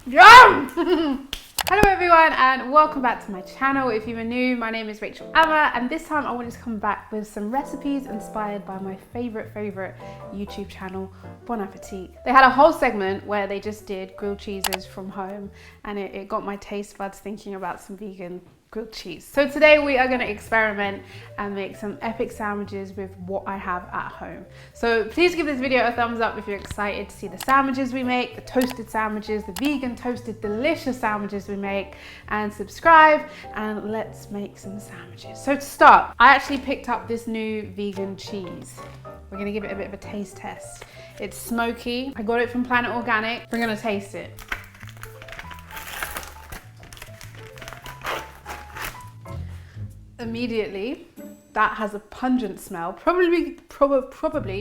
Yum! Hello everyone and welcome back to my channel. If you are new, my name is Rachel Amma and this time I wanted to come back with some recipes inspired by my favorite YouTube channel, Bon Appetit. They had a whole segment where they just did grilled cheeses from home and it got my taste buds thinking about some vegan grilled cheese. So today we are going to experiment and make some epic sandwiches with what I have at home. So please give this video a thumbs up if you're excited to see the sandwiches we make, the toasted sandwiches, the vegan toasted delicious sandwiches we make, and subscribe and let's make some sandwiches. So to start, I actually picked up this new vegan cheese. We're going to give it a bit of a taste test. It's smoky. I got it from Planet Organic. We're going to taste it. Immediately, that has a pungent smell, probably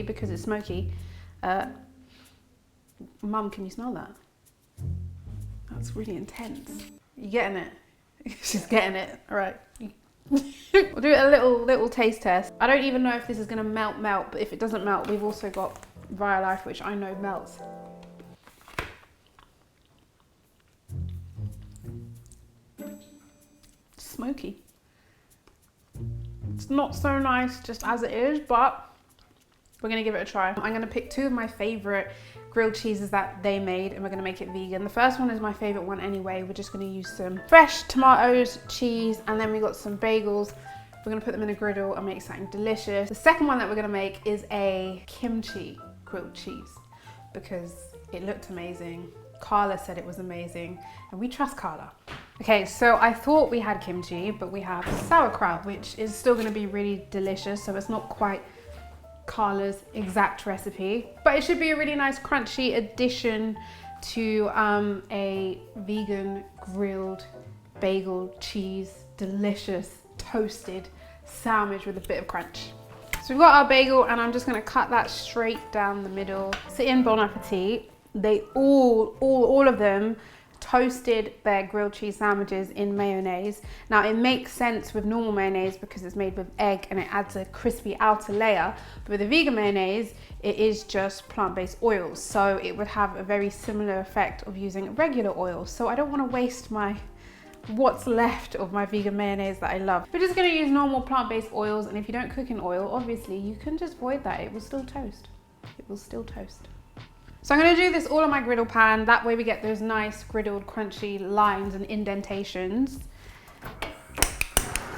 because it's smoky. Mum, can you smell that? That's really intense. You getting it? She's getting it. All right. We'll do a little taste test. I don't even know if this is gonna melt, but if it doesn't melt, we've also got Violife, which I know melts. Smoky. It's not so nice just as it is, but we're gonna give it a try. I'm gonna pick two of my favorite grilled cheeses that they made and we're gonna make it vegan. The first one is my favorite one anyway. We're just gonna use some fresh tomatoes, cheese, and then we got some bagels. We're gonna put them in a griddle and make something delicious. The second one that we're gonna make is a kimchi grilled cheese because it looked amazing. Carla said it was amazing and we trust Carla. Okay, so I thought we had kimchi, but we have sauerkraut, which is still gonna be really delicious. So it's not quite Carla's exact recipe, but it should be a really nice crunchy addition to a vegan grilled bagel cheese, delicious toasted sandwich with a bit of crunch. So we've got our bagel and I'm just gonna cut that straight down the middle. So in Bon Appetit, they all of them toasted their grilled cheese sandwiches in mayonnaise. Now it makes sense with normal mayonnaise because it's made with egg and it adds a crispy outer layer, but with a vegan mayonnaise it is just plant-based oils, so it would have a very similar effect of using regular oil. So I don't want to waste what's left of my vegan mayonnaise that I love. We're just going to use normal plant-based oils, and if you don't cook in oil, obviously you can just void that. It will still toast. It will still toast. So I'm going to do this all on my griddle pan. That way we get those nice griddled crunchy lines and indentations.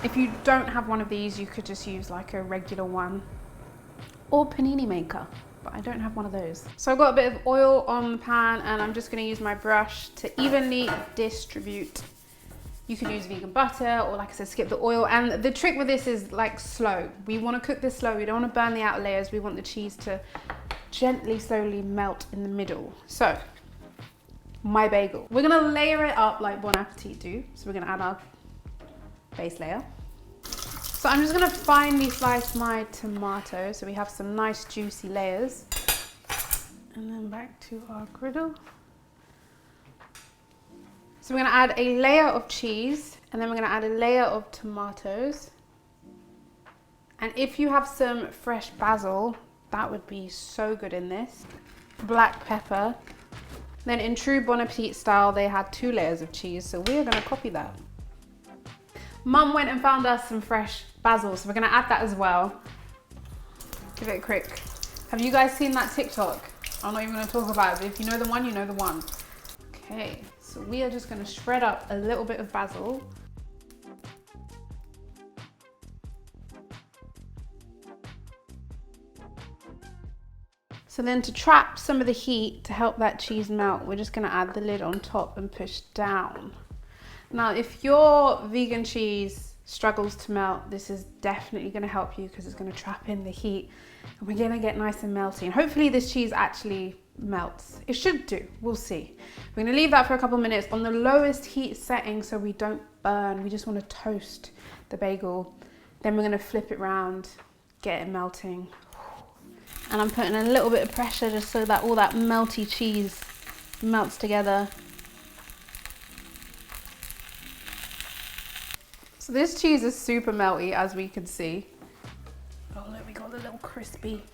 If you don't have one of these, you could just use like a regular one or panini maker, but I don't have one of those. So I've got a bit of oil on the pan and I'm just going to use my brush to evenly distribute. You could use vegan butter or, like I said, skip the oil. And the trick with this is like slow. We want to cook this slow. We don't want to burn the outer layers. We want the cheese to gently, slowly melt in the middle. So my bagel, we're gonna layer it up like Bon Appetit do. So we're gonna add our base layer. So I'm just gonna finely slice my tomato so we have some nice juicy layers. And then back to our griddle. So we're gonna add a layer of cheese and then we're gonna add a layer of tomatoes. And if you have some fresh basil, that would be so good in this. Black pepper. Then in true Bon Appetit style, they had 2 layers of cheese, so we're gonna copy that. Mum went and found us some fresh basil, so we're gonna add that as well. Give it a quick. Have you guys seen that TikTok? I'm not even gonna talk about it, but if you know the one, you know the one. Okay, so we are just gonna shred up a little bit of basil. So then to trap some of the heat to help that cheese melt, we're just gonna add the lid on top and push down. Now, if your vegan cheese struggles to melt, this is definitely gonna help you because it's gonna trap in the heat and we're gonna get nice and melty. And hopefully this cheese actually melts. It should do, we'll see. We're gonna leave that for a couple minutes on the lowest heat setting so we don't burn. We just wanna toast the bagel. Then we're gonna flip it around, get it melting. and I'm putting a little bit of pressure just so that all that melty cheese melts together. So this cheese is super melty, as we can see. Oh look, we got the little crispy.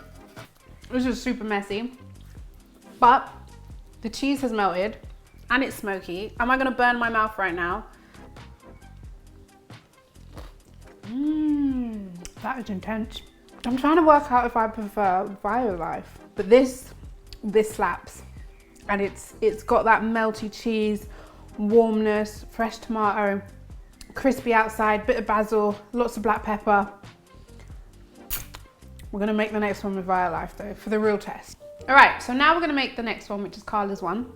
This is super messy, but the cheese has melted and it's smoky. Am I gonna burn my mouth right now? That is intense. I'm trying to work out if I prefer Violife, but this slaps. And it's got that melty cheese, warmness, fresh tomato, crispy outside, bit of basil, lots of black pepper. We're gonna make the next one with Violife though, for the real test. All right, so now we're gonna make the next one, which is Carla's one.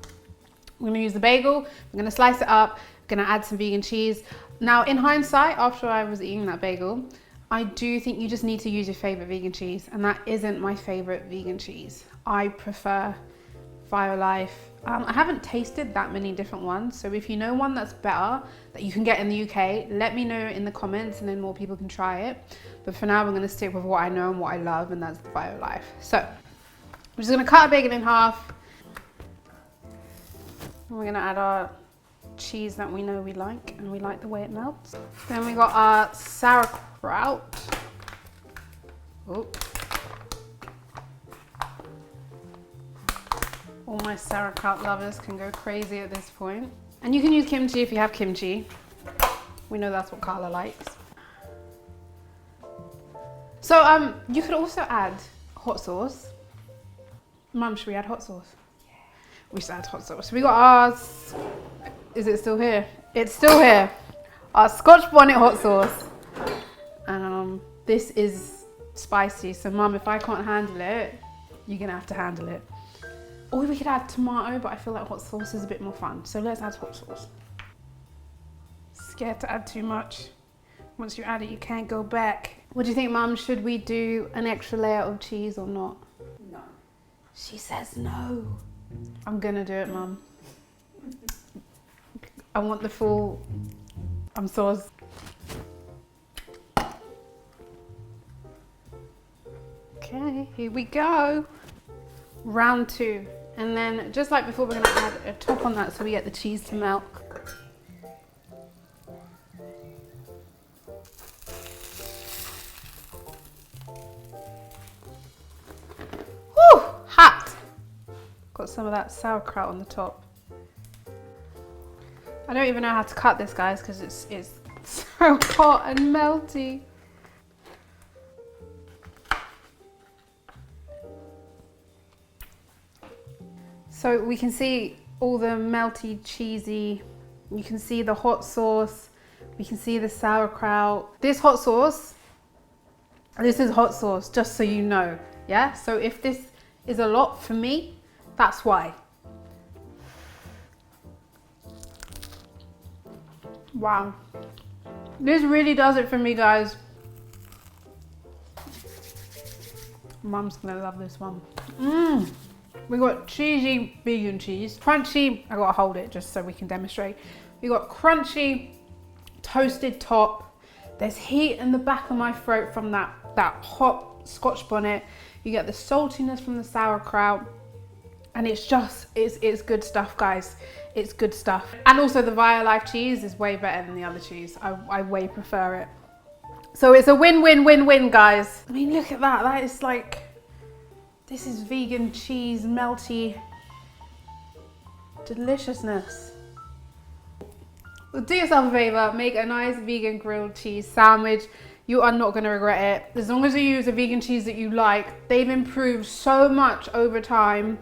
We're gonna use the bagel, we're gonna slice it up, we're gonna add some vegan cheese. Now, in hindsight, after I was eating that bagel, I do think you just need to use your favorite vegan cheese, and that isn't my favorite vegan cheese. I prefer Violife. I haven't tasted that many different ones, so if you know one that's better, that you can get in the UK, let me know in the comments and then more people can try it. But for now, we're gonna stick with what I know and what I love, and that's the Violife. So, we're just gonna cut a bagel in half. And we're gonna add our cheese that we know we like, and we like the way it melts. Then we got our sauerkraut. Oh. All my sauerkraut lovers can go crazy at this point. And you can use kimchi if you have kimchi. We know that's what Carla likes. So you could also add hot sauce. Mum, should we add hot sauce? Yeah. We should add hot sauce. We got ours. Is it still here? It's still here. Our Scotch bonnet hot sauce. And this is spicy. So Mum, if I can't handle it, you're gonna have to handle it. Or we could add tomato, but I feel like hot sauce is a bit more fun. So let's add hot sauce. Scared to add too much. Once you add it, you can't go back. What do you think, Mum? Should we do an extra layer of cheese or not? No. She says no. I'm gonna do it, Mum. I want the full sauce. Okay, here we go. Round two. And then, just like before, we're gonna add a top on that so we get the cheese to melt. Whew, hot. Got some of that sauerkraut on the top. I don't even know how to cut this, guys, because it's so hot and melty. So we can see all the melty, cheesy, you can see the hot sauce, we can see the sauerkraut. This is hot sauce, just so you know, yeah? So if this is a lot for me, that's why. Wow. This really does it for me, guys. Mum's gonna love this one. We got cheesy vegan cheese, crunchy, I gotta hold it just so we can demonstrate. We got crunchy, toasted top. There's heat in the back of my throat from that hot Scotch bonnet. You get the saltiness from the sauerkraut. And it's good stuff, guys. It's good stuff. And also the Violife cheese is way better than the other cheese. I way prefer it. So it's a win-win-win-win, guys. I mean, look at that. That is like, this is vegan cheese, melty deliciousness. Well, do yourself a favor, make a nice vegan grilled cheese sandwich. You are not gonna regret it. As long as you use a vegan cheese that you like, they've improved so much over time.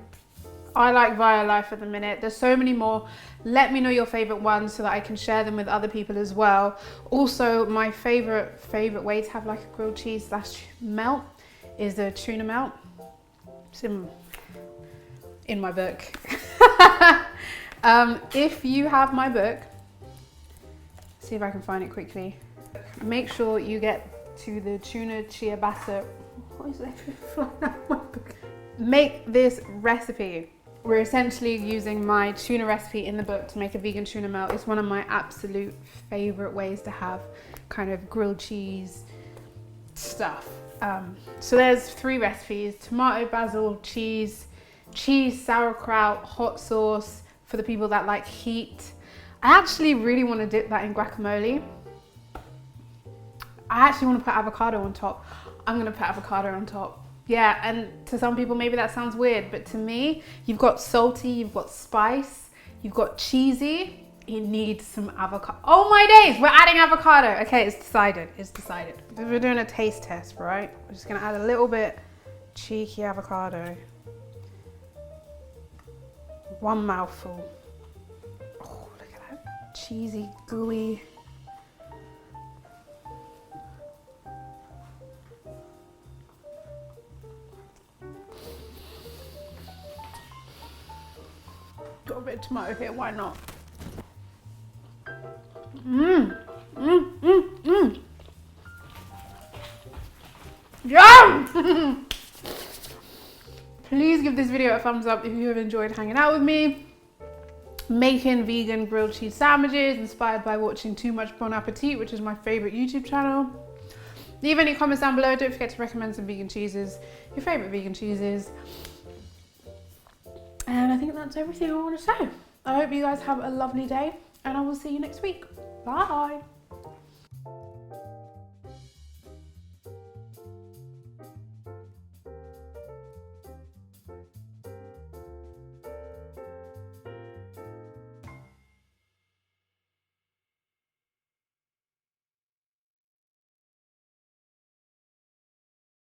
I like Violife at the minute. There's so many more. Let me know your favorite ones so that I can share them with other people as well. Also, my favorite way to have like a grilled cheese slash melt is a tuna melt. It's in my book. If you have my book, see if I can find it quickly. Make sure you get to the tuna ciabatta. What is it? Flying out my book. Make this recipe. We're essentially using my tuna recipe in the book to make a vegan tuna melt. It's one of my absolute favorite ways to have kind of grilled cheese stuff. So there's 3 recipes: tomato, basil, cheese, sauerkraut, hot sauce for the people that like heat. I actually really want to dip that in guacamole. I actually want to put avocado on top. I'm gonna put avocado on top. Yeah, and to some people maybe that sounds weird, but to me, you've got salty, you've got spice, you've got cheesy. You need some avocado. Oh my days, we're adding avocado. Okay, it's decided, it's decided. We're doing a taste test, right? We're just gonna add a little bit cheeky avocado. 1 mouthful. Oh, look at that cheesy, gooey. Got a bit of tomato here, why not? Yum! Please give this video a thumbs up if you have enjoyed hanging out with me, making vegan grilled cheese sandwiches inspired by watching Too Much Bon Appetit, which is my favorite YouTube channel. Leave any comments down below. Don't forget to recommend some vegan cheeses, your favorite vegan cheeses. And I think that's everything I want to say. I hope you guys have a lovely day, and I will see you next week. Bye.